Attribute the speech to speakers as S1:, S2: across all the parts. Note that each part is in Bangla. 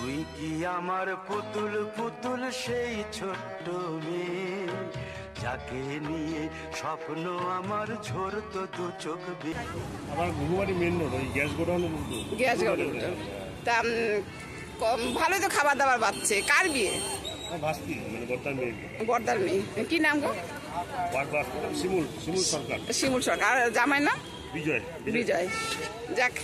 S1: তুই কি আমার পুতুল পুতুল সেই ছোট্ট মেয়ে, যাকে নিয়ে স্বপ্ন আমার ঝরতো দু চোখ বেয়ে।
S2: আমার ঘুঘুমারি মেন রোড, ওই গ্যাস গোডাউনের
S3: গ্যাস গোডাউন। তা ভালোই তো খাবার দাবার পাচ্ছে। কার বিয়ে?
S2: ভাস্তি, মানে বর্তার মেয়ে।
S3: বর্দার মেয়ে। কি নাম গো?
S2: শিমুল সরকার।
S3: শিমুল সরকার। আর জামাই নাম?
S2: বিজয়।
S3: যাক,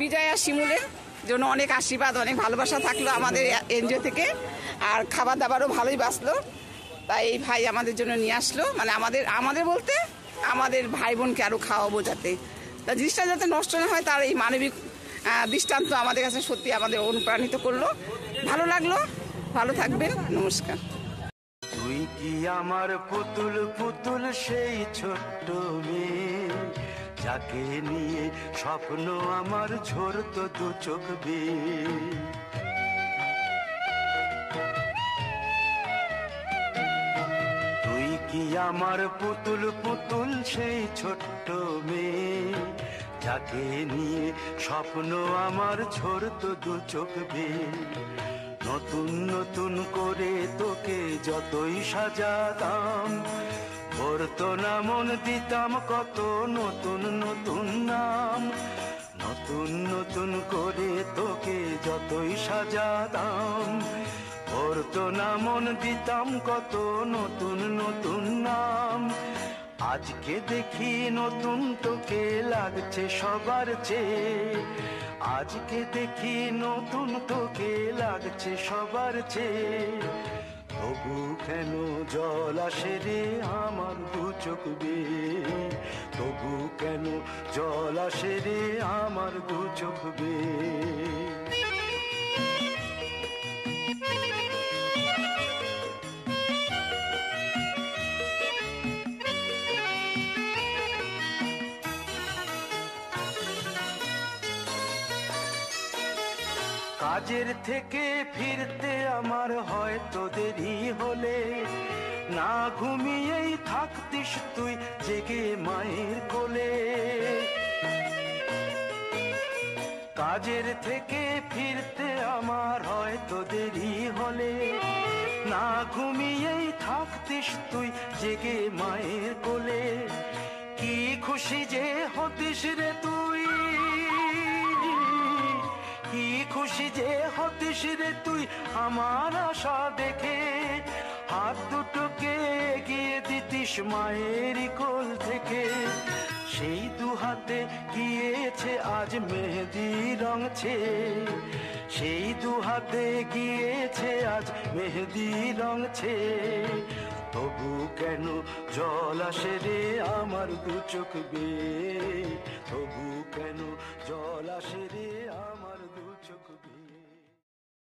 S3: বিজয় আর শিমুলের জন্য অনেক আশীর্বাদ, অনেক ভালোবাসা থাকলো আমাদের এনজিও থেকে। আর খাবার দাবারও ভালোই বাঁচলো। তাই এই ভাই আমাদের জন্য নিয়ে আসলো, মানে আমাদের বলতে আমাদের ভাই বোনকে আরও খাওয়াবো যাতে, তা জিনিসটা যাতে নষ্ট না হয়, তার এই মানবিক দৃষ্টান্ত আমাদের কাছে সত্যি আমাদের অনুপ্রাণিত করলো। ভালো লাগলো। ভালো থাকবেন। নমস্কার।
S1: তুই কি আমার পুতুল পুতুল সেই ছোট্ট মেয়ে, যাকে নিয়ে স্বপ্ন আমার ঝরতো দু চোখ বেয়ে। তুই কি আমার পুতুল পুতুল সেই ছোট্ট মেয়ে, যাকে নিয়ে স্বপ্ন আমার ঝরতো দু চোখ বেয়ে। নতুন নতুন করে তোকে যতই সাজাতাম, ভরতো না মন, দিতাম কত নতুন নতুন নাম। নতুন নতুন করে তোকে যতই সাজাতাম, ভরতো না মন, দিতাম কত নতুন নতুন নাম। আজকে দেখি নতুন তোকে লাগছে সবার চেয়ে, আজকে দেখি নতুন তোকে লাগছে সবার চেয়ে। তবু কেন জল আসে রে আমার দু চোখ বেয়ে, তবু কেন জল আসে রে আমার দু চোখ বেয়ে। কাজের থেকে ফিরতে আমার হয়তো দেরি হলে, না ঘুমিয়েই থাকতিস তুই জেগে মায়ের কোলে। কাজের থেকে ফিরতে আমার হয়তো দেরি হলে, না ঘুমিয়েই থাকতিস তুই জেগে মায়ের কোলে। কি খুশি যে হতিস রে তুই, কি খুশি যে হতিস রে তুই আমার আশা দেখে। হাত দুটোকে এগিয়ে দিতিস মায়ের কোল থেকে, সেই দু হাতে গিয়েছে আজ মেহেদি রঙছে, সেই দু হাতে গিয়েছে আজ মেহেদি রঙছে। তবু কেন জল আসে রে আমার দু চোখ বেয়ে, তবু কেন জল আসে রে আমার দু চোখ বেয়ে।